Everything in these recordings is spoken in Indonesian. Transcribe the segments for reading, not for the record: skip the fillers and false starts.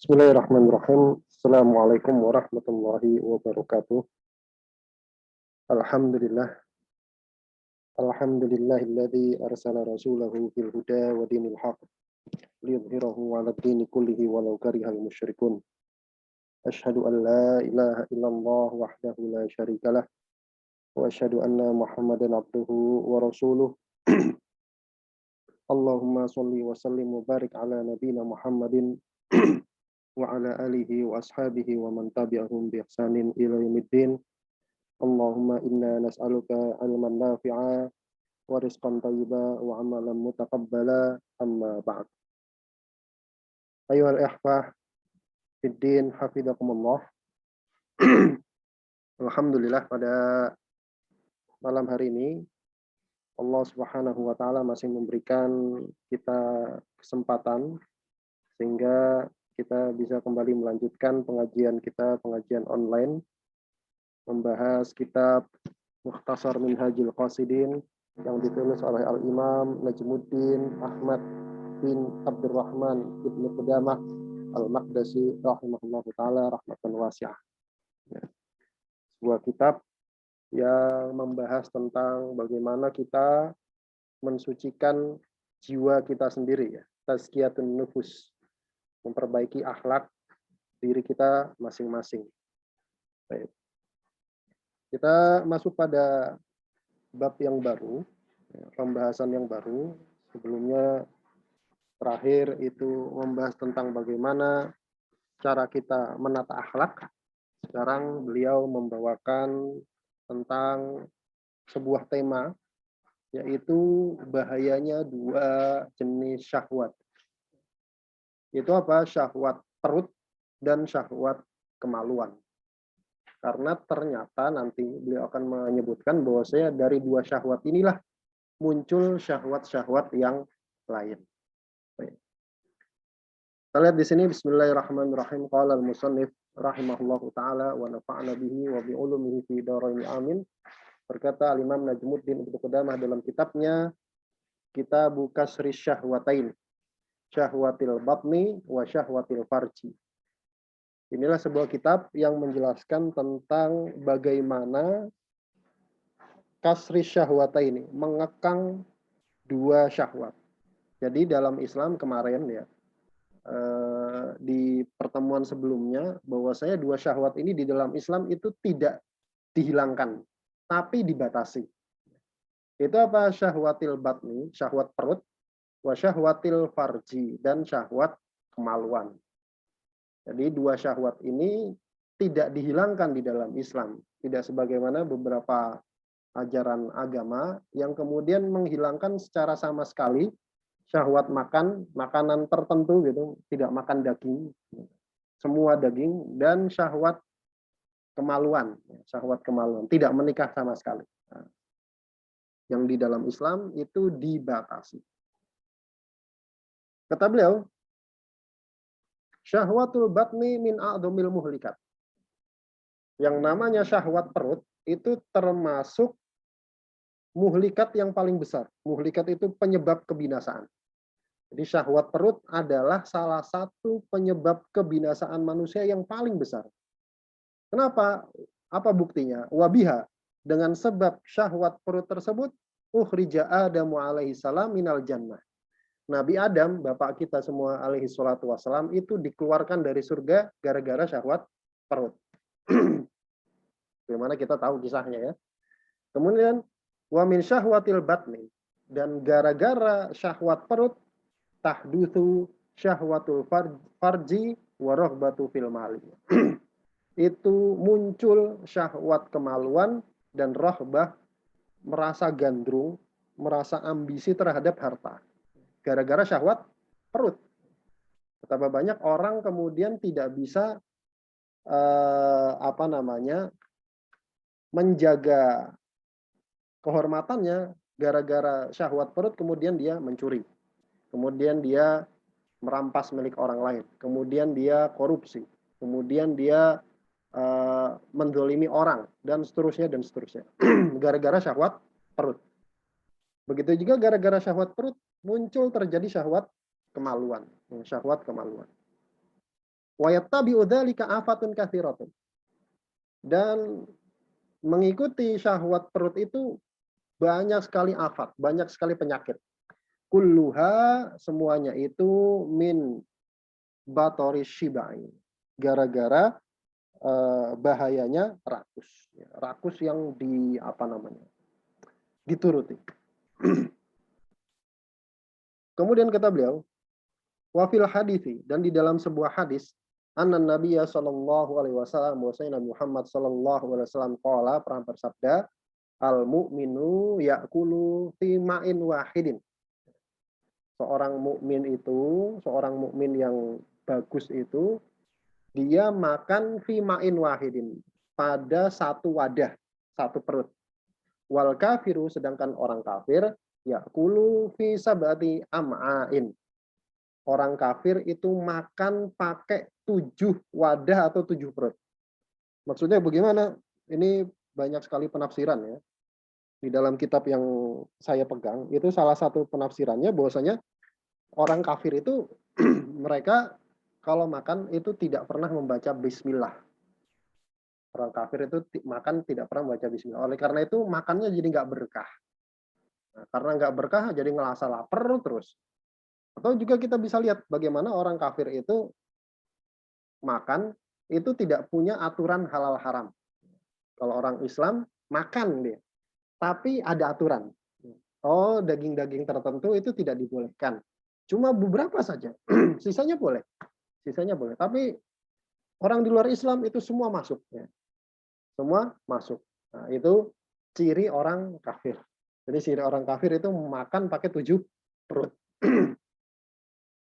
Bismillahirrahmanirrahim. Assalamualaikum warahmatullahi wabarakatuh. Alhamdulillah. Alhamdulillahilladzi arsala rasulahu bil huda wa dinil haq liyudhhirahu 'ala ad-dini kullihi walau karihal musyrikun. Asyhadu an la ilaha illallah wahdahu la syarikalah wa asyhadu anna Muhammadan abduhu wa rasuluh. Allahumma shalli wa sallim wa barik ala nabiyyina Muhammadin wa ala alihi wa ashabihi wa man tabi'ahum bi ihsanin ila yaumiddin. Allahumma inna nas'aluka ilman nafi'a wa rizqan thayyiba wa amalan mutaqabbala amma ba'd. Ayuhal ikhwah fid din hafizakumullah. Alhamdulillah pada malam hari ini Allah Subhanahu wa taala masih memberikan kita kesempatan sehingga kita bisa kembali melanjutkan pengajian kita, pengajian online, membahas kitab Mukhtasar Minhajul Qasidin yang ditulis oleh Al-Imam Najmuddin Ahmad bin Abdurrahman Ibnu Qudamah Al-Maqdisi rahimahullahu taala rahmatan wasi'ah. Sebuah kitab yang membahas tentang bagaimana kita mensucikan jiwa kita sendiri, ya, tazkiyatun nufus, memperbaiki akhlak diri kita masing-masing. Baik. Kita masuk pada bab yang baru, pembahasan yang baru. Sebelumnya terakhir itu membahas tentang bagaimana cara kita menata akhlak. Sekarang beliau membawakan tentang sebuah tema, yaitu bahayanya dua jenis syahwat. Itu apa? Syahwat perut dan syahwat kemaluan. Karena ternyata nanti beliau akan menyebutkan bahwasanya dari dua syahwat inilah muncul syahwat-syahwat yang lain. Baik. Kita lihat di sini, bismillahirrahmanirrahim. Qala al-musannif rahimahullahu taala wa nafa'na bihi wa bi ulumihi fi dharain amin. Berkata Al-Imam Najmuddin Ibnu Qudamah dalam kitabnya Kitabu Kasri Syahwatain, Syahwatil Batni wa Syahwatil Farji. Inilah sebuah kitab yang menjelaskan tentang bagaimana kasri syahwatain, mengekang dua syahwat. Jadi dalam Islam kemarin, ya, di pertemuan sebelumnya, bahwasanya dua syahwat ini di dalam Islam itu tidak dihilangkan, tapi dibatasi. Itu apa? Syahwatil batni, syahwat perut, wa syahwatil farji, dan syahwat kemaluan. Jadi dua syahwat ini tidak dihilangkan di dalam Islam. Tidak sebagaimana beberapa ajaran agama yang kemudian menghilangkan secara sama sekali syahwat makan, makanan tertentu gitu, tidak makan daging, semua daging, dan syahwat kemaluan, tidak menikah sama sekali. Nah, yang di dalam Islam itu dibatasi. Kata beliau, syahwatul batni min a'dhamil muhlikat. Yang namanya syahwat perut itu termasuk muhlikat yang paling besar. Muhlikat itu penyebab kebinasaan. Jadi syahwat perut adalah salah satu penyebab kebinasaan manusia yang paling besar. Kenapa? Apa buktinya? Wabiha, dengan sebab syahwat perut tersebut, ukhrija Adamu alaihi salam minal jannah. Nabi Adam, bapak kita semua alaihi salatu wassalam, itu dikeluarkan dari surga gara-gara syahwat perut. Bagaimana kita tahu kisahnya, ya. Kemudian wa min syahwatil batni, dan gara-gara syahwat perut tahdutsu syahwatul farji wa raghbatu fil mali. Itu muncul syahwat kemaluan dan rahbah, merasa gandrung, merasa ambisi terhadap harta. Gara-gara syahwat perut. Betapa banyak orang kemudian tidak bisa menjaga kehormatannya gara-gara syahwat perut, kemudian dia mencuri. Kemudian dia merampas milik orang lain. Kemudian dia korupsi. Kemudian dia mendolimi orang, dan seterusnya, dan seterusnya. Gara-gara syahwat perut. Begitu juga gara-gara syahwat perut muncul terjadi syahwat kemaluan. Syahwat kemaluan. Wa yattabi'u dzalika afatun katsiratun. Dan mengikuti syahwat perut itu banyak sekali afat, banyak sekali penyakit. Kulluha, semuanya itu min batori shibai. Gara-gara bahayanya rakus. Rakus yang dituruti. Kemudian kata beliau, wa fil hadithi, dan di dalam sebuah hadis, anna nabiyya sallallahu alaihi wasallam, bahwasanya Nabi Muhammad sallallahu alaihi wasallam qala, pernah bersabda, al mu'minu ya'kulu fi ma'in wahidin. Seorang mukmin yang bagus itu, dia makan fi ma'in wahidin, pada satu wadah, satu perut. Wal kafiru, sedangkan orang kafir, ya'kulu fi sab'ati am'ain. Orang kafir itu makan pakai 7 wadah atau 7 perut. Maksudnya bagaimana? Ini banyak sekali penafsiran ya. Di dalam kitab yang saya pegang, itu salah satu penafsirannya bahwasanya orang kafir itu mereka kalau makan itu tidak pernah membaca bismillah. Orang kafir itu makan tidak pernah membaca bismillah. Oleh karena itu makannya jadi nggak berkah. Nah, karena nggak berkah jadi ngerasa lapar terus. Atau juga kita bisa lihat bagaimana orang kafir itu makan itu tidak punya aturan halal haram. Kalau orang Islam makan dia, tapi ada aturan. Oh, daging-daging tertentu itu tidak dibolehkan. Cuma beberapa saja, sisanya boleh. Sisanya boleh. Tapi orang di luar Islam itu semua masuk. Ya. Semua masuk. Nah, itu ciri orang kafir. Jadi ciri orang kafir itu makan pakai 7 perut.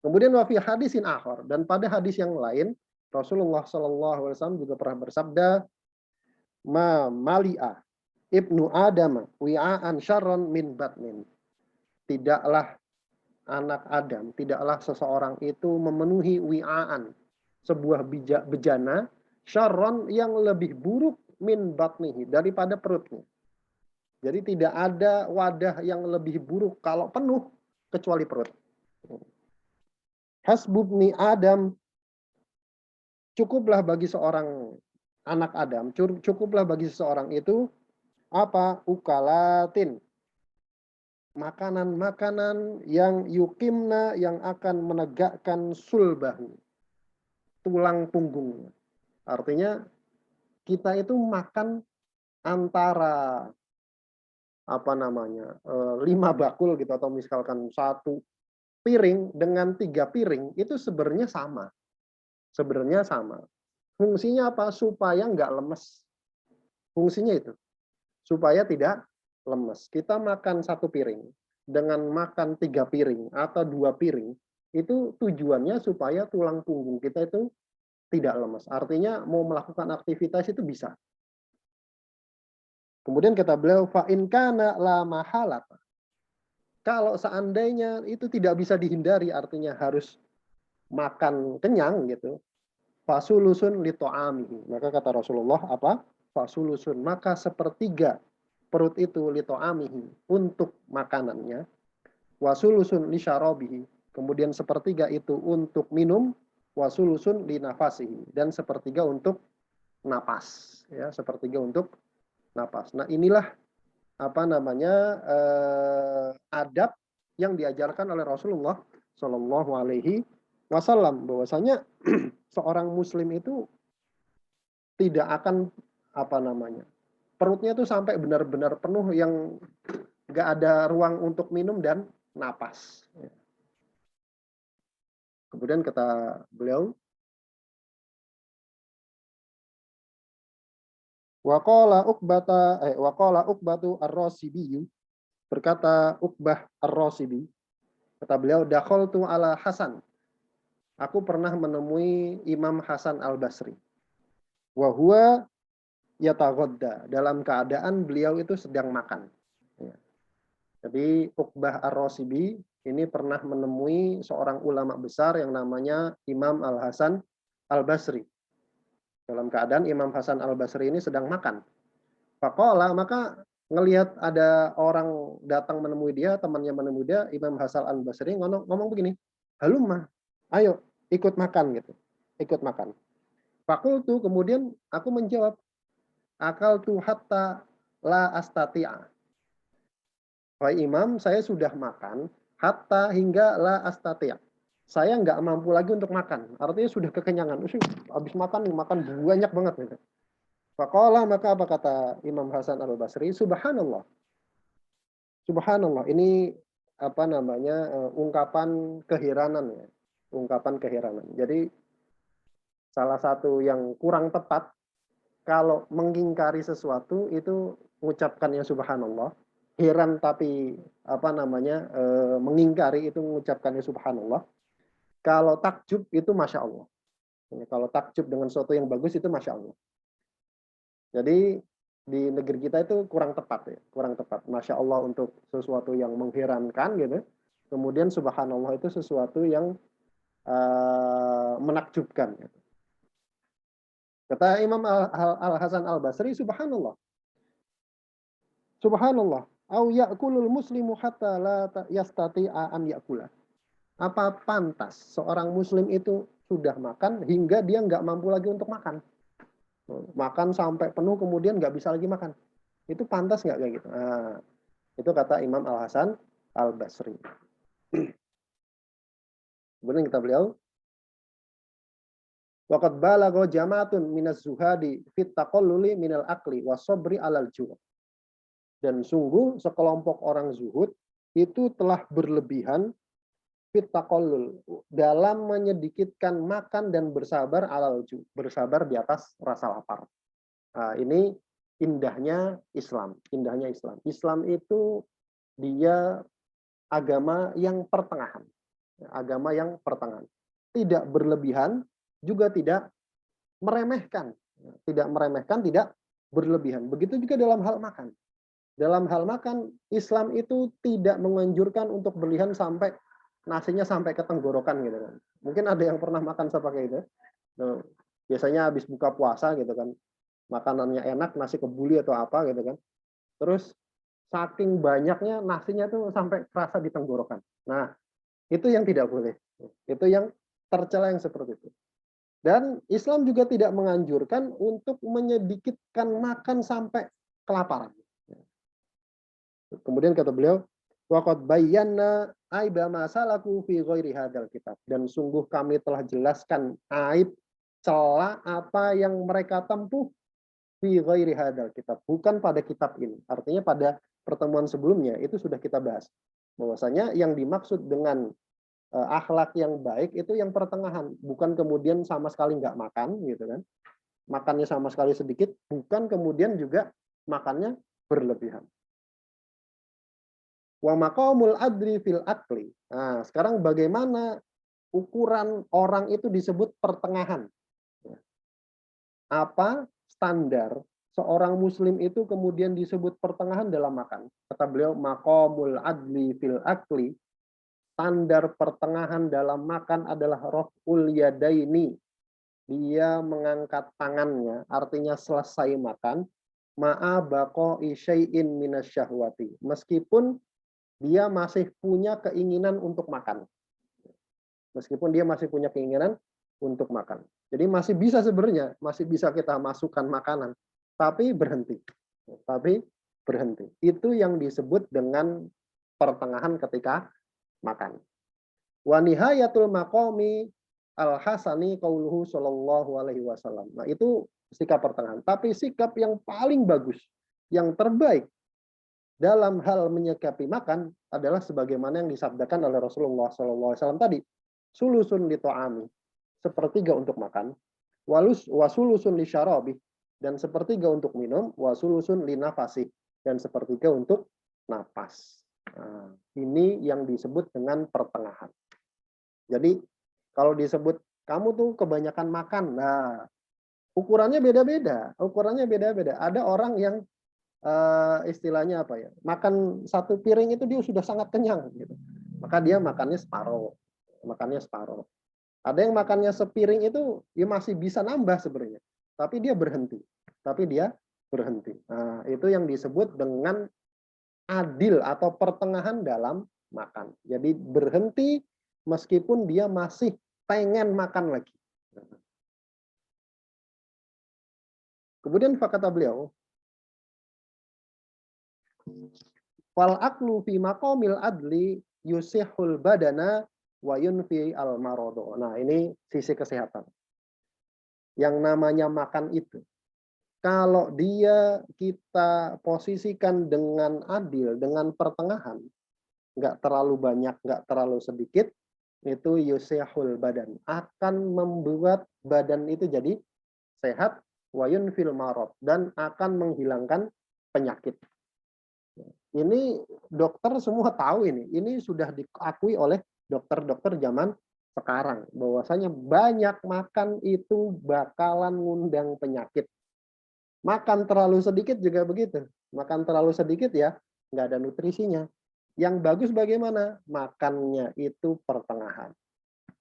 Kemudian wa fi hadisin akhar, dan pada hadis yang lain Rasulullah Shallallahu alaihi wasallam juga pernah bersabda, ma mali'a ibnu Adam wi'aan syarron min batnin. Tidaklah anak Adam, tidaklah seseorang itu memenuhi wi'aan, sebuah bejana, syarron yang lebih buruk min batnihi, daripada perutnya. Jadi tidak ada wadah yang lebih buruk kalau penuh kecuali perut. Hasbubni Adam, cukuplah bagi seorang anak Adam, cukuplah bagi seseorang itu apa? Ukalatin, makanan-makanan yang yukimna, yang akan menegakkan sulbahu, tulang punggungnya. Artinya kita itu makan antara 5 bakul gitu, atau misalkan 1 piring dengan 3 piring itu sebenarnya sama. Sebenarnya sama. Fungsinya apa? Supaya nggak lemes. Fungsinya itu. Supaya tidak lemes. Kita makan 1 piring dengan makan 3 piring atau 2 piring, itu tujuannya supaya tulang punggung kita itu tidak lemes. Artinya mau melakukan aktivitas itu bisa. Kemudian kata beliau, fa in kana la mahalata. Kalau seandainya itu tidak bisa dihindari, artinya harus makan kenyang gitu. Fasulusun li to'amihi. Maka kata Rasulullah apa? Fasulusun, maka sepertiga perut itu li to'amihi, untuk makanannya. Wasulusun li syarabihi. Kemudian sepertiga itu untuk minum. Wasulusun li nafasihi. Dan sepertiga untuk napas. Ya, sepertiga untuk napas. Nah, inilah adab yang diajarkan oleh Rasulullah Shallallahu Alaihi Wasallam, bahwasanya seorang Muslim itu tidak akan perutnya itu sampai benar-benar penuh, yang nggak ada ruang untuk minum dan napas. Kemudian kata beliau, waqala Uqbatu ar-Rasibi, berkata Uqbah ar-Rasibi, kata beliau, dakhaltu ala Hasan, aku pernah menemui Imam Hasan al-Basri, wa huwa yataghadda, dalam keadaan beliau itu sedang makan. Jadi Uqbah ar-Rasibi ini pernah menemui seorang ulama besar yang namanya Imam Al-Hasan al-Basri. Dalam keadaan Imam Hasan al-Basri ini sedang makan. Faqala, maka ngelihat ada orang datang menemui dia, temannya menemui dia, Imam Hasan al-Basri ngomong begini, halumma, ayo ikut makan gitu. ikut makan. Fakultu, kemudian aku menjawab, akaltu hatta la astati'a. Wahai imam, saya sudah makan hatta hingga la astati'a. Saya nggak mampu lagi untuk makan. Artinya sudah kekenyangan. Habis makan nih, makan banyak banget gitu. Faqala, maka apa kata Imam Hasan Al-Basri? Subhanallah. Subhanallah. Ini apa namanya? Ungkapan keheranan ya. Ungkapan keheranan. Jadi salah satu yang kurang tepat kalau mengingkari sesuatu itu mengucapkannya subhanallah. Heran tapi apa namanya? Mengingkari itu mengucapkannya subhanallah. Kalau takjub itu masya Allah. Kalau takjub dengan sesuatu yang bagus itu masya Allah. Jadi di negeri kita itu kurang tepat ya, kurang tepat. Masya Allah untuk sesuatu yang mengherankan gitu. Kemudian subhanallah itu sesuatu yang menakjubkan. Gitu. Kata Imam Al-Hasan Al-Basri, subhanallah. Subhanallah. Au ya'kulul muslimu hatta la yastati'a an ya'kula. Apa pantas seorang muslim itu sudah makan hingga dia nggak mampu lagi untuk makan? Makan sampai penuh kemudian nggak bisa lagi makan. Itu pantas nggak kayak gitu? Nah, itu kata Imam Al-Hasan Al-Basri. Kemudian kita beliau, waqad balagha jama'atun minaz zuhadi fit taqalluli minal akli wasobri alal ju'. Dan sungguh sekelompok orang zuhud itu telah berlebihan fit taqallul dalam menyedikitkan makan dan bersabar alal ju', bersabar di atas rasa lapar. Nah, ini indahnya Islam, indahnya Islam. Islam itu dia agama yang pertengahan. Agama yang pertengahan. Tidak berlebihan, juga tidak meremehkan. Tidak meremehkan, tidak berlebihan. Begitu juga dalam hal makan. Dalam hal makan, Islam itu tidak menganjurkan untuk berlebihan sampai nasinya sampai ke tenggorokan gitu kan. Mungkin ada yang pernah makan seperti itu. Nah, biasanya habis buka puasa gitu kan. Makanannya enak, nasi kebuli atau apa gitu kan. Terus saking banyaknya nasinya tuh sampai kerasa di tenggorokan. Nah, itu yang tidak boleh. Itu yang tercela yang seperti itu. Dan Islam juga tidak menganjurkan untuk menyedikitkan makan sampai kelaparan. Kemudian kata beliau, waqad bayyana aiba masalaku fi ghairi hadzal kitab. Dan sungguh kami telah jelaskan aib celah apa yang mereka tempuh fi ghairi hadzal kitab, bukan pada kitab ini. Artinya pada pertemuan sebelumnya itu sudah kita bahas bahwasanya yang dimaksud dengan akhlak yang baik itu yang pertengahan, bukan kemudian sama sekali nggak makan gitu kan. Makannya sama sekali sedikit, bukan kemudian juga makannya berlebihan. Wa maqamul adri fil akli. Nah, sekarang bagaimana ukuran orang itu disebut pertengahan? Apa standar seorang muslim itu kemudian disebut pertengahan dalam makan? Kata beliau, maqamul adli fil akli, standar pertengahan dalam makan adalah raf'ul yadaini. Dia mengangkat tangannya, artinya selesai makan, ma'a baqa'i syai'in minasyahwati. Meskipun dia masih punya keinginan untuk makan. Meskipun dia masih punya keinginan untuk makan. Jadi masih bisa sebenarnya, masih bisa kita masukkan makanan, tapi berhenti. Tapi berhenti. Itu yang disebut dengan pertengahan ketika makan. Wa nihayatul maqami al-hasani qauluhu sallallahu alaihi wasallam. Nah, itu sikap pertengahan. Tapi sikap yang paling bagus, yang terbaik dalam hal menyikapi makan adalah sebagaimana yang disabdakan oleh Rasulullah SAW tadi, sulusun li ta'ami, sepertiga untuk makan, wasulusun li syarabi, dan sepertiga untuk minum, wasulusun li nafasi, dan sepertiga untuk napas. Nah, ini yang disebut dengan pertengahan. Jadi kalau disebut kamu tuh kebanyakan makan, nah ukurannya beda-beda, ukurannya beda-beda. Ada orang yang istilahnya apa ya, makan satu piring itu dia sudah sangat kenyang gitu, maka dia makannya separuh. Ada yang makannya sepiring itu dia masih bisa nambah sebenarnya, tapi dia berhenti. Nah, itu yang disebut dengan adil atau pertengahan dalam makan. Jadi berhenti meskipun dia masih pengen makan lagi. Kemudian kata beliau, wal aklu fi maqamil adli yusihul badana wa yunfi al marodo. Nah, ini sisi kesehatan. Yang namanya makan itu, kalau dia kita posisikan dengan adil, dengan pertengahan, nggak terlalu banyak, nggak terlalu sedikit, itu yusihul badan, akan membuat badan itu jadi sehat, wa yunfil marad, dan akan menghilangkan penyakit. Ini dokter semua tahu ini. Ini sudah diakui oleh dokter-dokter zaman sekarang. Bahwasanya banyak makan itu bakalan ngundang penyakit. Makan terlalu sedikit juga begitu. Makan terlalu sedikit ya, nggak ada nutrisinya. Yang bagus bagaimana? Makannya itu pertengahan.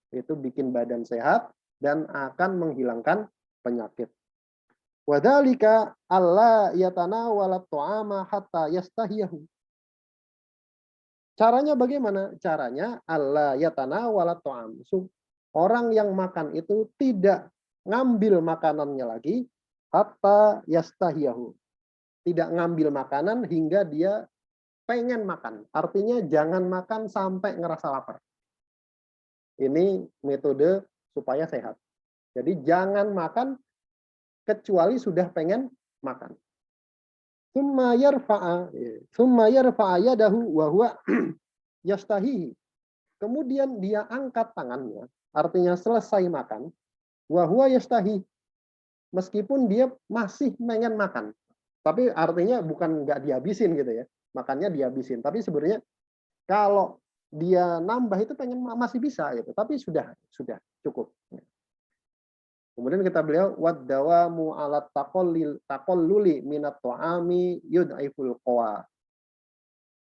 Itu bikin badan sehat dan akan menghilangkan penyakit. Wadhalika alla yatanawala ta'ama hatta yastahiyahu. Caranya bagaimana? Caranya alla yatanawala ta'am. Orang yang makan itu tidak ngambil makanannya lagi hatta yastahiyahu. Tidak ngambil makanan hingga dia pengen makan. Artinya jangan makan sampai ngerasa lapar. Ini metode supaya sehat. Jadi jangan makan kecuali sudah pengen makan. Summa yarfa'a yadahu wa huwa yastahihi. Kemudian dia angkat tangannya, artinya selesai makan, wa huwa yastahi. Meskipun dia masih pengen makan. Tapi artinya bukan nggak dihabisin gitu ya. Makannya dihabisin. Tapi sebenarnya kalau dia nambah itu pengen masih bisa gitu. Tapi sudah cukup. Kemudian kata beliau, wad-dawamu alat taqalluli minat ta'ami yud'iful qawa.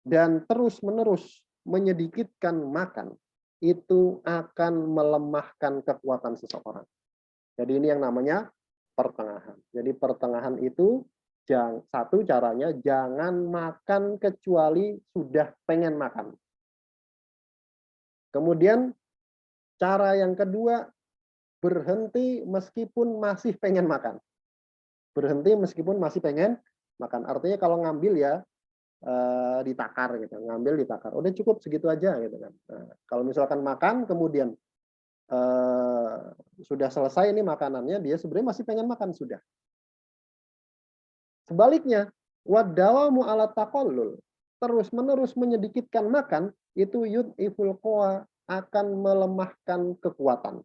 Dan terus-menerus menyedikitkan makan itu akan melemahkan kekuatan seseorang. Jadi ini yang namanya pertengahan. Jadi pertengahan itu satu caranya jangan makan kecuali sudah pengen makan. Kemudian cara yang kedua, berhenti meskipun masih pengen makan. Berhenti meskipun masih pengen makan. Artinya kalau ngambil ya ditakar gitu, ngambil ditakar. Udah cukup segitu aja gitu kan. Nah, kalau misalkan makan kemudian sudah selesai ini makanannya, dia sebenarnya masih pengen makan sudah. Sebaliknya, wadawamu ala taqallul, terus-menerus menyedikitkan makan, itu yud'iful qawa, akan melemahkan kekuatan.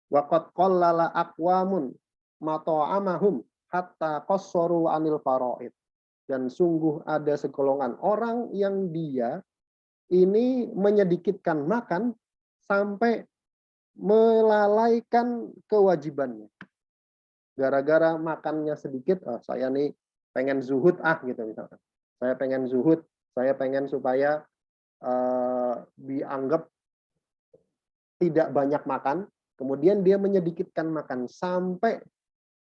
Waqad qallala aqwamun mata'amahum hatta qassaru anil faraid. Dan sungguh ada segolongan orang yang dia ini menyedikitkan makan sampai melalaikan kewajibannya. Gara-gara makannya sedikit, saya nih pengen zuhud gitu misalkan. Saya pengen zuhud, saya pengen supaya dianggap tidak banyak makan, kemudian dia menyedikitkan makan sampai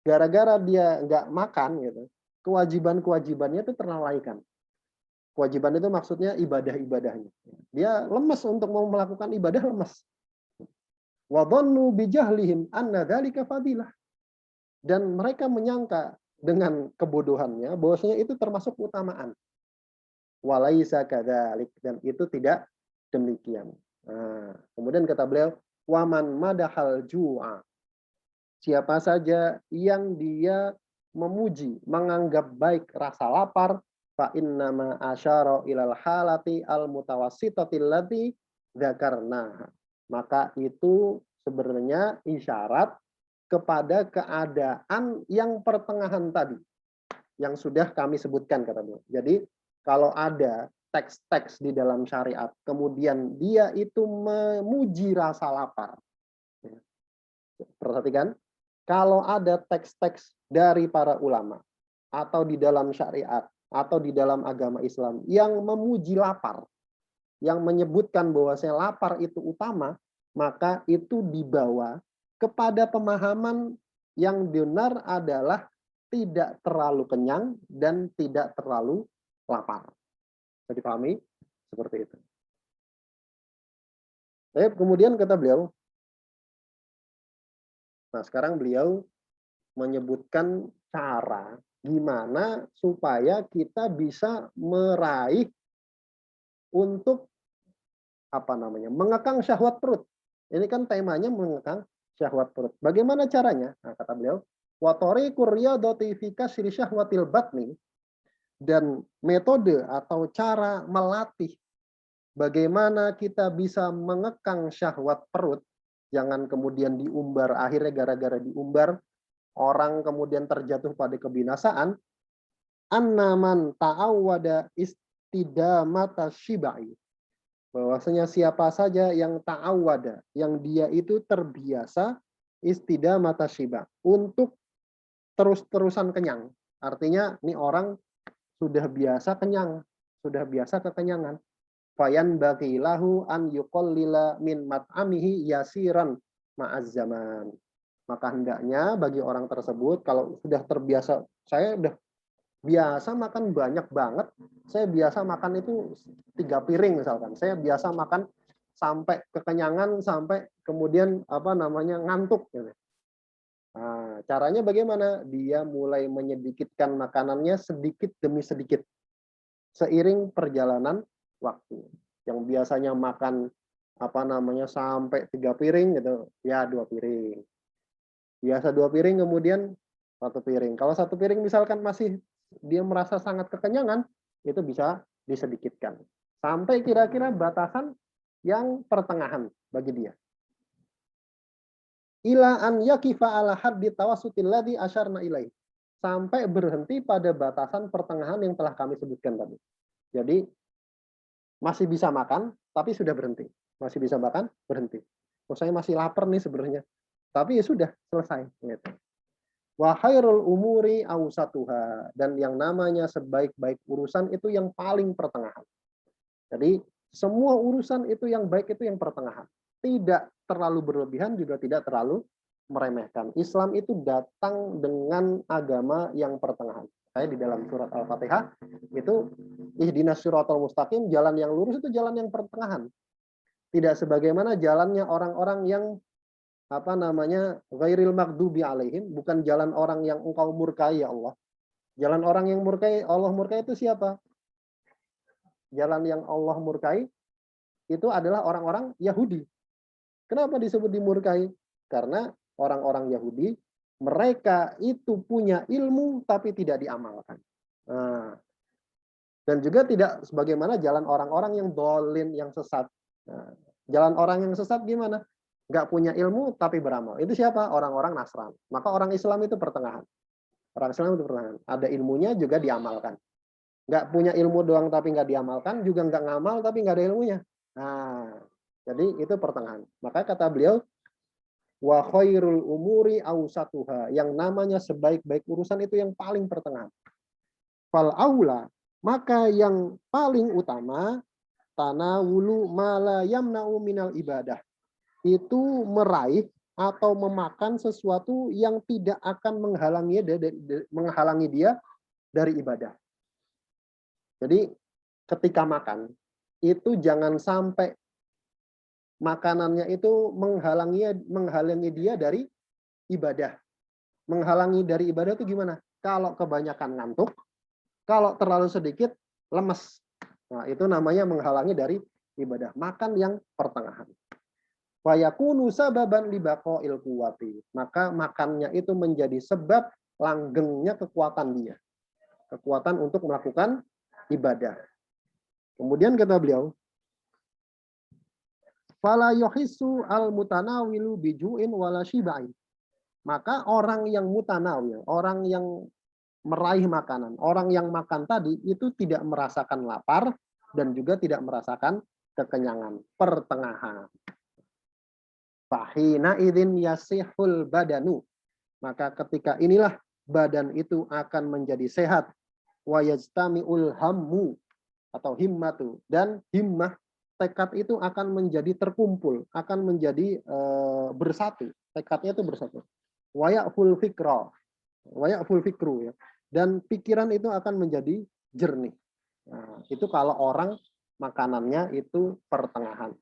gara-gara dia nggak makan gitu, kewajiban-kewajibannya itu terlalaikan. Kewajiban itu maksudnya ibadah-ibadahnya. Dia lemes untuk mau melakukan ibadah, lemes. Wa dhannu bijahlihim anna dzalika fadilah. Dan mereka menyangka dengan kebodohannya bahwasanya itu termasuk utamaan. Walaisa kadzalik, dan itu tidak demikian. Nah, kemudian kata beliau, waman madahal ju'a. Siapa saja yang dia memuji, menganggap baik rasa lapar, fa innama asyara ilal halati al mutawassitatil lati dzakarna. Maka itu sebenarnya isyarat kepada keadaan yang pertengahan tadi yang sudah kami sebutkan kata beliau. Jadi kalau ada teks-teks di dalam syariat kemudian dia itu memuji rasa lapar. Perhatikan, kalau ada teks-teks dari para ulama atau di dalam syariat atau di dalam agama Islam yang memuji lapar, yang menyebutkan bahwasanya lapar itu utama, maka itu dibawa kepada pemahaman yang benar adalah tidak terlalu kenyang dan tidak terlalu lapar. Bisa dipahami? Seperti itu. Kemudian kata beliau, nah sekarang beliau menyebutkan cara gimana supaya kita bisa meraih untuk apa namanya, mengekang syahwat perut. Ini kan temanya mengekang syahwat perut. Bagaimana caranya? Nah, kata beliau, wa tariqur riyadati fi kasri syahwatil batni, dan metode atau cara melatih bagaimana kita bisa mengekang syahwat perut, jangan kemudian diumbar, akhirnya gara-gara diumbar orang kemudian terjatuh pada kebinasaan. Annaman ta'awwada istidamata syibai, bahwasanya siapa saja yang ta'awwada, yang dia itu terbiasa istidamata syiba, untuk terus-terusan kenyang. Artinya ini orang sudah biasa kenyang, sudah biasa kekenyangan. Fayan bagi lahu an yuqallila min mat'amihi yasiran ma'az zaman. Maka hendaknya bagi orang tersebut, kalau sudah terbiasa, saya udah biasa makan banyak banget, saya biasa makan itu 3 piring misalkan, saya biasa makan sampai kekenyangan, sampai kemudian apa namanya ngantuk gitu. Nah, caranya bagaimana? Dia mulai menyedikitkan makanannya sedikit demi sedikit seiring perjalanan waktu. Yang biasanya makan apa namanya sampai 3 piring gitu, ya 2 piring. Biasa 2 piring, kemudian 1 piring. Kalau 1 piring misalkan masih dia merasa sangat kekenyangan, itu bisa disedikitkan. Sampai kira-kira batasan yang pertengahan bagi dia. Ila an yakifa ala haddi tawassutil ladzi asyarna ilaih. Sampai berhenti pada batasan pertengahan yang telah kami sebutkan tadi. Jadi masih bisa makan, tapi sudah berhenti. Masih bisa makan, berhenti. Oh, saya masih lapar nih sebenarnya. Tapi ya sudah, selesai. Gitu. Wa khairul umuri awsatuha, dan yang namanya sebaik-baik urusan itu yang paling pertengahan. Jadi semua urusan itu yang baik itu yang pertengahan. Tidak terlalu berlebihan, juga tidak terlalu meremehkan. Islam itu datang dengan agama yang pertengahan. Saya di dalam surat Al-Fatihah itu ihdinas siratal mustaqim, jalan yang lurus itu jalan yang pertengahan. Tidak sebagaimana jalannya orang-orang yang apa namanya ghairil maghdubi alaihim, bukan jalan orang yang engkau murkai ya Allah. Jalan orang yang murkai, Allah murkai itu siapa? Jalan yang Allah murkai itu adalah orang-orang Yahudi. Kenapa disebut dimurkai? Karena orang-orang Yahudi, mereka itu punya ilmu tapi tidak diamalkan. Nah, dan juga tidak sebagaimana jalan orang-orang yang dolin, yang sesat. Nah, jalan orang yang sesat gimana? Nggak punya ilmu tapi beramal. Itu siapa? Orang-orang Nasrani. Maka orang Islam itu pertengahan. Orang Islam itu pertengahan. Ada ilmunya juga diamalkan. Nggak punya ilmu doang tapi nggak diamalkan, juga nggak ngamal tapi nggak ada ilmunya. Nah, jadi itu pertengahan. Maka kata beliau, wa khairul umuri awsatuha, yang namanya sebaik-baik urusan itu yang paling pertengahan. Fal aula, maka yang paling utama, tanawulu ma la yamna'u minal ibadah, itu meraih atau memakan sesuatu yang tidak akan menghalangi dia dari ibadah. Jadi ketika makan itu jangan sampai makanannya itu menghalangi dia dari ibadah. Menghalangi dari ibadah itu gimana? Kalau kebanyakan ngantuk, kalau terlalu sedikit lemes. Nah, itu namanya menghalangi dari ibadah. Makan yang pertengahan. Fayakunu sababan libaqa'il quwwati. Maka makannya itu menjadi sebab langgengnya kekuatan dia. Kekuatan untuk melakukan ibadah. Kemudian kata beliau, fala yuhissu al-mutanawilu biju'in wala shiba'in. Maka orang yang mutanawil, orang yang meraih makanan, orang yang makan tadi itu tidak merasakan lapar dan juga tidak merasakan kekenyangan. Pertengahan. Fahina idzin yasihul badanu. Maka ketika inilah badan itu akan menjadi sehat. Wa yajtami'ul hammu atau himmatu, dan himmah, tekad itu akan menjadi terkumpul, akan menjadi bersatu. Tekadnya itu bersatu. Wa ya'ful fikra. Wa ya'ful fikru, ya. Dan pikiran itu akan menjadi jernih. Nah, itu kalau orang makanannya itu pertengahan.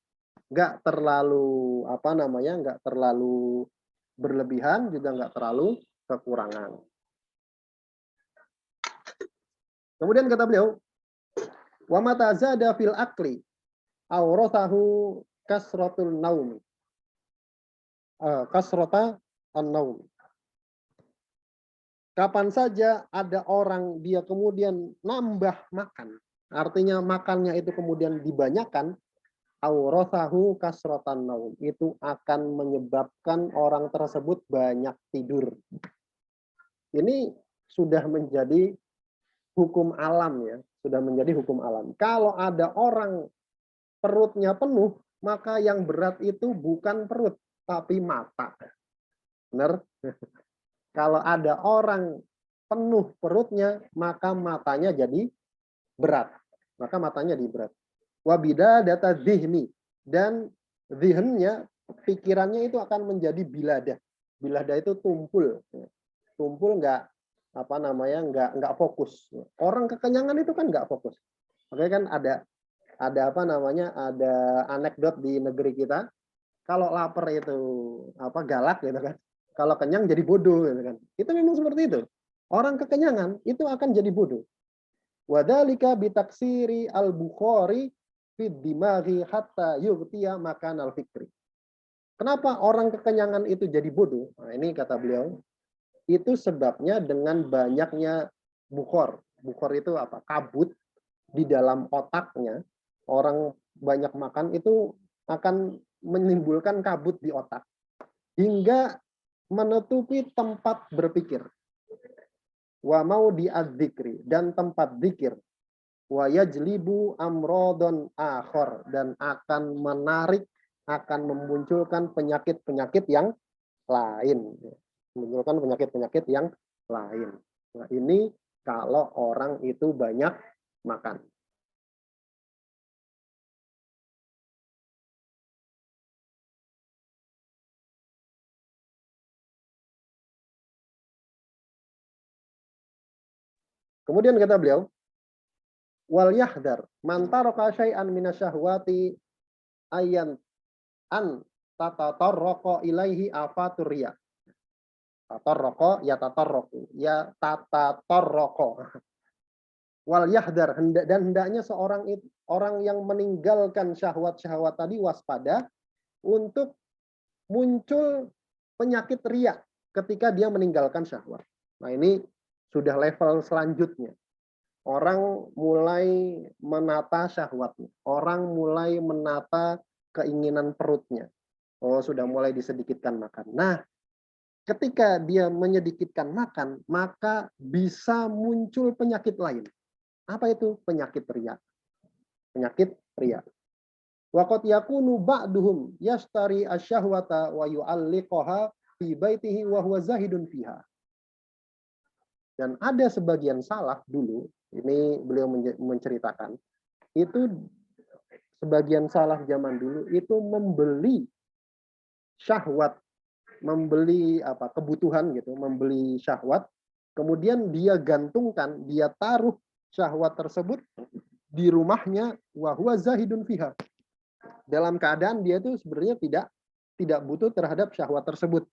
Nggak terlalu nggak terlalu berlebihan, juga nggak terlalu kekurangan. Kemudian kata beliau, wa mata zada fil akli awrathahu kasratul naum. Kasrata an-naum. Kapan saja ada orang dia kemudian nambah makan, artinya makannya itu kemudian dibanyakan, awrathahu kasratan naum, itu akan menyebabkan orang tersebut banyak tidur. Ini sudah menjadi hukum alam ya, sudah menjadi hukum alam. Kalau ada orang perutnya penuh, maka yang berat itu bukan perut, tapi mata. Benar? Kalau ada orang penuh perutnya, maka matanya jadi berat. Maka matanya jadi berat. Wabida data zihni. Dan zihnnya, pikirannya itu akan menjadi biladah. Biladah itu tumpul. Tumpul nggak fokus. Orang kekenyangan itu kan nggak fokus. Makanya kan ada ada anekdot di negeri kita. Kalau lapar itu galak gitu kan. Kalau kenyang jadi bodoh gitu kan. Itu memang seperti itu. Orang kekenyangan itu akan jadi bodoh. Wadzalika bitaksiri al-Bukhari fid dimaghi hatta yughtiya makan al-fikri. Kenapa orang kekenyangan itu jadi bodoh? Nah, ini kata beliau, itu sebabnya dengan banyaknya bukhor. Bukhor itu apa? Kabut di dalam otaknya. Orang banyak makan itu akan menimbulkan kabut di otak. Hingga menutupi tempat berpikir. Wa mau diadzikri, dan tempat zikir. Wa yajlibu amrodon akhor, dan akan menarik, akan memunculkan penyakit-penyakit yang lain. Memunculkan penyakit-penyakit yang lain. Nah, ini kalau orang itu banyak makan. Kemudian kata beliau, wal yahdar man taraka syai'an minasyahwati ayyan an tatatarraqa ilaihi afatur riya. Tatarraqa ya tatarraqu ya tatatarraqa. Wal yahdar, dan hendaknya orang yang meninggalkan syahwat-syahwat tadi waspada untuk muncul penyakit riya ketika dia meninggalkan syahwat. Nah, ini sudah level selanjutnya. Orang mulai menata syahwatnya. Orang mulai menata keinginan perutnya. Oh, sudah mulai disedikitkan makan. Nah, ketika dia menyedikitkan makan, maka bisa muncul penyakit lain. Apa itu? Penyakit riya. Penyakit riya. Waqad yakunu ba'duhum yashtari asyahwata wa yu'alliqaha fi baitihi wa huwa zahidun fiha. Dan ada sebagian salaf dulu, ini beliau menceritakan, itu sebagian salaf zaman dulu itu membeli syahwat, membeli kebutuhan gitu, membeli syahwat, kemudian dia gantungkan, dia taruh syahwat tersebut di rumahnya, wa huwa zahidun fiha. Dalam keadaan dia itu sebenarnya tidak butuh terhadap syahwat tersebut.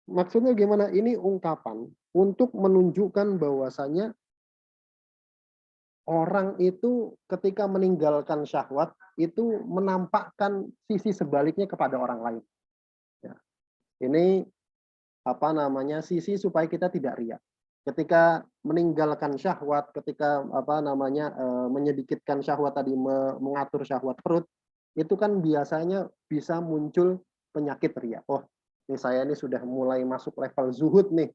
Maksudnya gimana? Ini ungkapan untuk menunjukkan bahwasanya orang itu ketika meninggalkan syahwat itu menampakkan sisi sebaliknya kepada orang lain. Ya. Ini sisi supaya kita tidak riya. Ketika meninggalkan syahwat, ketika menyedikitkan syahwat tadi, mengatur syahwat perut, itu kan biasanya bisa muncul penyakit riya. Oh, ini saya ini sudah mulai masuk level zuhud nih.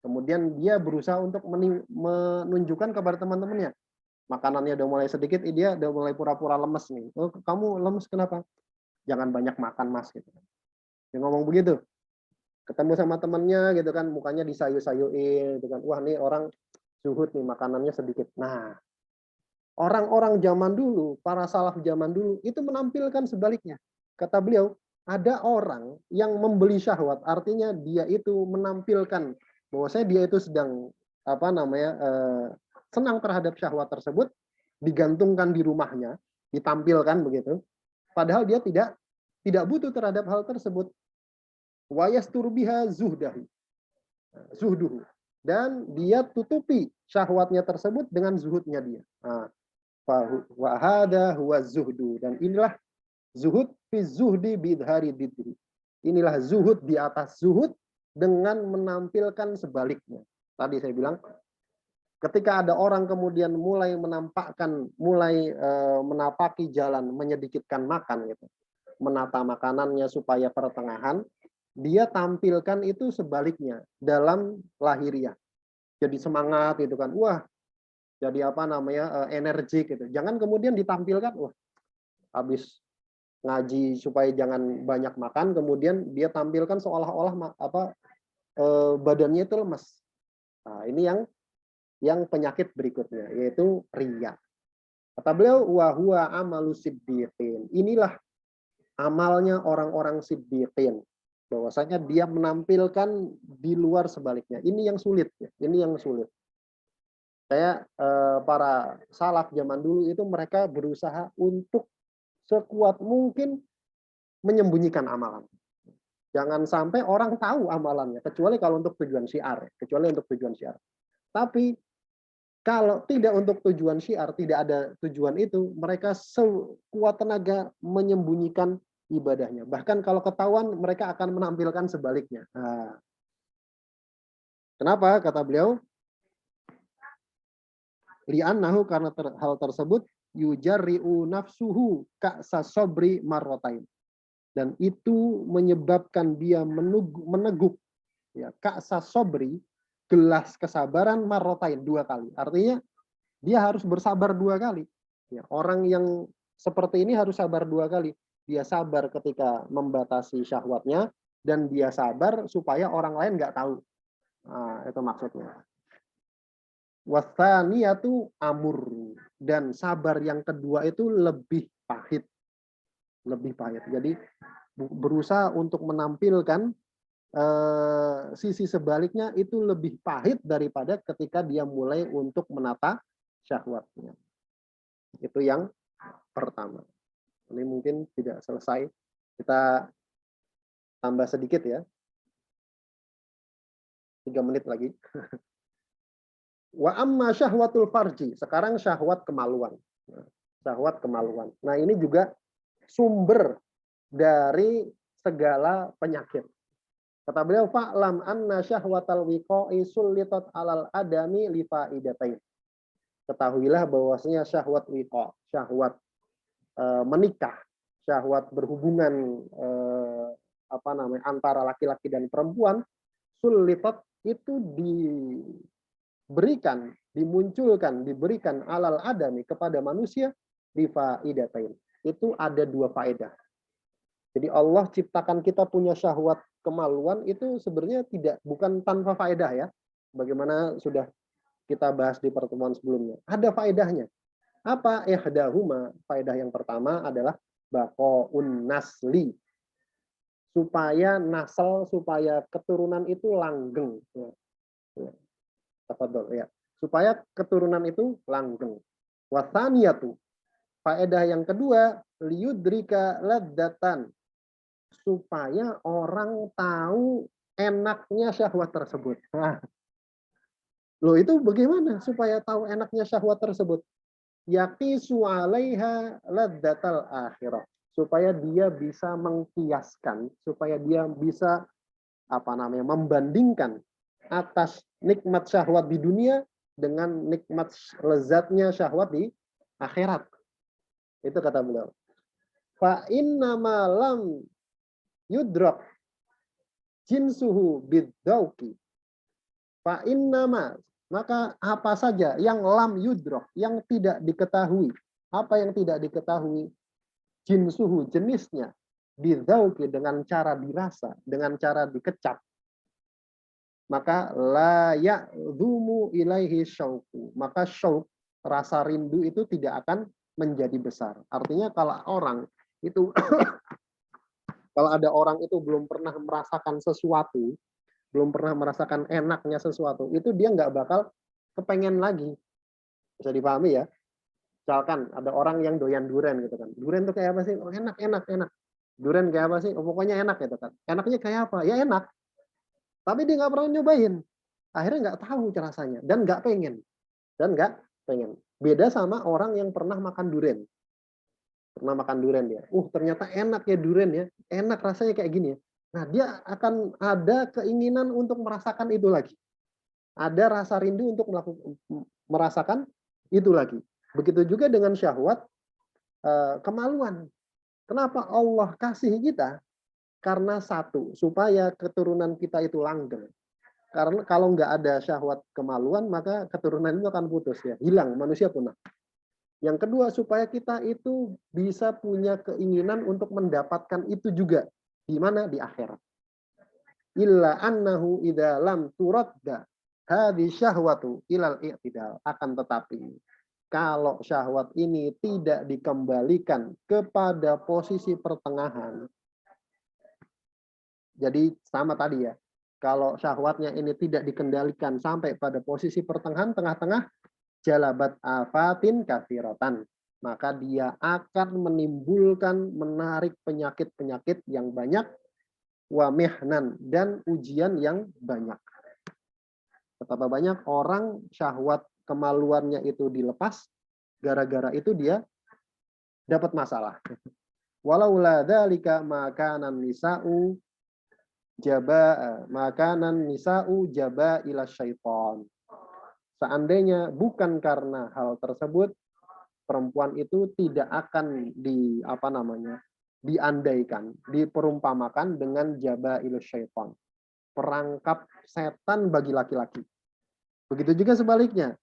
Kemudian dia berusaha untuk menunjukkan kepada teman-temannya. Makanannya udah mulai sedikit, dia udah mulai pura-pura lemes nih. Oh, kamu lemes kenapa? Jangan banyak makan, Mas. Gitu. Dia ngomong begitu. Ketemu sama temannya gitu kan, mukanya disayu-sayuin gitu kan. Wah, nih orang zuhud nih, makanannya sedikit. Nah, orang-orang zaman dulu, para salaf zaman dulu, itu menampilkan sebaliknya. Kata beliau, ada orang yang membeli syahwat, artinya dia itu menampilkan bahwasanya dia itu sedang senang terhadap syahwat tersebut, digantungkan di rumahnya, ditampilkan begitu. Padahal dia tidak butuh terhadap hal tersebut. Wa yastur biha zuhdahi. zuhduhu, dan dia tutupi syahwatnya tersebut dengan zuhudnya dia. Nah, wa hada huwa zuhdu, dan inilah zuhud fi zuhdi bidhari didri. Inilah zuhud di atas zuhud dengan menampilkan sebaliknya. Tadi saya bilang, ketika ada orang kemudian mulai menampakkan, mulai menapaki jalan menyedikitkan makan gitu, menata makanannya supaya pertengahan, dia tampilkan itu sebaliknya dalam lahiriah. Jadi semangat gitu kan, wah jadi apa namanya, energik gitu. Jangan kemudian ditampilkan, wah habis ngaji supaya jangan banyak makan, kemudian dia tampilkan seolah-olah badannya itu lemes. Nah, ini yang penyakit berikutnya, yaitu riya. Kata beliau, wa huwa amalu siddiqin. Inilah amalnya orang-orang siddiqin. Bahwasanya dia menampilkan di luar sebaliknya. Ini yang sulit ya. Ini yang sulit. Saya para salaf zaman dulu itu mereka berusaha untuk sekuat mungkin menyembunyikan amalan. Jangan sampai orang tahu amalannya, kecuali kalau untuk tujuan syiar, kecuali untuk tujuan syiar. Tapi kalau tidak untuk tujuan syiar, tidak ada tujuan itu, mereka sekuat tenaga menyembunyikan ibadahnya. Bahkan kalau ketahuan, mereka akan menampilkan sebaliknya. Nah, kenapa? Kata beliau, li'annahu, karena hal tersebut, yujarri'u nafsuhu ka'sa sobri marrotain. Dan itu menyebabkan dia meneguk ya, ka'sa sobri, gelas kesabaran marrotain, 2 kali. Artinya dia harus bersabar 2 kali. Ya, orang yang seperti ini harus sabar 2 kali. Dia sabar ketika membatasi syahwatnya, dan dia sabar supaya orang lain nggak tahu. Nah, itu maksudnya. Wathaniyatu amur, dan sabar yang kedua itu lebih pahit. Lebih pahit. Jadi berusaha untuk menampilkan sisi sebaliknya itu lebih pahit daripada ketika dia mulai untuk menata syahwatnya. Itu yang pertama. Ini mungkin tidak selesai. Kita tambah sedikit ya. 3 menit lagi. Wa amma syahwatul farji. Sekarang syahwat kemaluan. Syahwat kemaluan. Nah, ini juga sumber dari segala penyakit. Kata beliau, fa'lam anna syahwatal wiqa'i sullitat alal adami li faidatain. Ketahuilah bahwasanya syahwat wiqa, syahwat menikah, syahwat berhubungan antara laki-laki dan perempuan, sullitat itu diberikan, dimunculkan, diberikan alal adami kepada manusia li faidatain. Itu ada 2 faedah. Jadi Allah ciptakan kita punya syahwat kemaluan itu sebenarnya bukan tanpa faedah ya. Bagaimana sudah kita bahas di pertemuan sebelumnya. Ada faedahnya. Apa? Ihdahuma. Faedah yang pertama adalah baqaun nasli. Supaya nasal, supaya keturunan itu langgeng. Ya. Supaya keturunan itu langgeng. Wathaniyatu. Faedah yang kedua, liyudrika laddatan, supaya orang tahu enaknya syahwat tersebut. Nah, loh itu bagaimana supaya tahu enaknya syahwat tersebut? Yaqisu 'alaiha laddatal akhirah. Supaya dia bisa mengkiaskan, supaya dia bisa membandingkan atas nikmat syahwat di dunia dengan nikmat lezatnya syahwat di akhirat. Itu kata beliau. Fa inna ma lam yudrak jinsuhu bidzauqi. Fa inna ma, maka apa saja yang lam yudrak, yang tidak diketahui. Apa yang tidak diketahui? Jinsuhu, jenisnya, bidzauqi, dengan cara dirasa, dengan cara dikecap. Maka la ya'dhumu ilaihi syauqu. Maka syauq, rasa rindu itu tidak akan menjadi besar. Artinya kalau orang itu kalau ada orang itu belum pernah merasakan sesuatu, belum pernah merasakan enaknya sesuatu, itu dia nggak bakal kepengen lagi. Bisa dipahami ya? Misalkan ada orang yang doyan durian gitu kan. Durian tuh kayak apa sih? Oh, enak. Durian kayak apa sih? Oh, pokoknya enak gitu kan. Enaknya kayak apa? Ya enak. Tapi dia nggak pernah nyobain. Akhirnya nggak tahu rasanya dan nggak pengen. Beda sama orang yang pernah makan durian. Pernah makan durian dia. Ternyata enak ya durian ya. Enak rasanya kayak gini ya. Nah, dia akan ada keinginan untuk merasakan itu lagi. Ada rasa rindu untuk merasakan itu lagi. Begitu juga dengan syahwat kemaluan. Kenapa Allah kasih kita? Karena satu, supaya keturunan kita itu langgeng. Karena kalau nggak ada syahwat kemaluan, maka keturunan itu akan putus ya, hilang, manusia punah. Yang kedua, supaya kita itu bisa punya keinginan untuk mendapatkan itu juga. Di mana? Di akhirat. Illa annahu idza lam turadda hadhi syahwatu ilal i'tidal. Akan tetapi, kalau syahwat ini tidak dikembalikan kepada posisi pertengahan. Jadi sama tadi ya, kalau syahwatnya ini tidak dikendalikan sampai pada posisi pertengahan, tengah-tengah, jalabat afatin kathiratan, maka dia akan menimbulkan, menarik penyakit-penyakit yang banyak, wa mihnan, dan ujian yang banyak. Betapa banyak orang syahwat kemaluannya itu dilepas, gara-gara itu dia dapat masalah. Walaula dzalika makanan nisa'u makanan nisa'u jaba ila syaiton. Seandainya bukan karena hal tersebut, perempuan itu tidak akan diandaikan, diperumpamakan dengan jaba ila syaiton, perangkap setan bagi laki-laki. Begitu juga sebaliknya.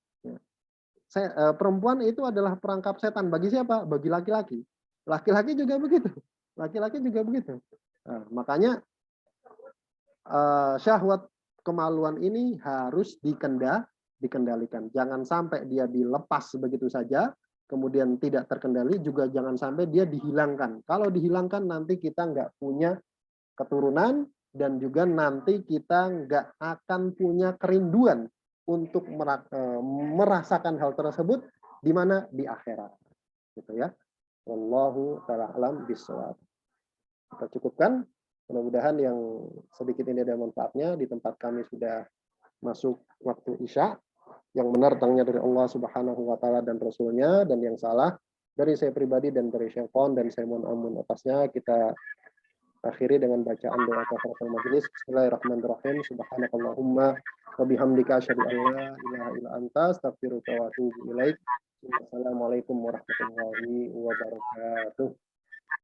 Perempuan itu adalah perangkap setan bagi siapa? Bagi laki-laki. Laki-laki juga begitu. Laki-laki juga begitu. Nah, makanya syahwat kemaluan ini harus dikendalikan. Jangan sampai dia dilepas begitu saja, kemudian tidak terkendali, juga jangan sampai dia dihilangkan. Kalau dihilangkan nanti kita nggak punya keturunan, dan juga nanti kita nggak akan punya kerinduan untuk merasakan hal tersebut di mana? Di akhirat. Gitu ya. Wallahu ta'ala alam bishawab. Kita cukupkan. Mudah-mudahan yang sedikit ini ada manfaatnya. Di tempat kami sudah masuk waktu Isya. Yang benar datangnya dari Allah Subhanahu wa taala dan Rasulnya, dan yang salah dari saya pribadi dan dari syaitan, dan saya mohon ampun atasnya. Kita akhiri dengan bacaan doa kafaratul majelis. Bismillahirrahmanirrahim. Subhanakallahumma wa bihamdika asyhadu an la ilaha illa anta astaghfiruka wa atubu ilaik. Wassalamualaikum warahmatullahi wabarakatuh.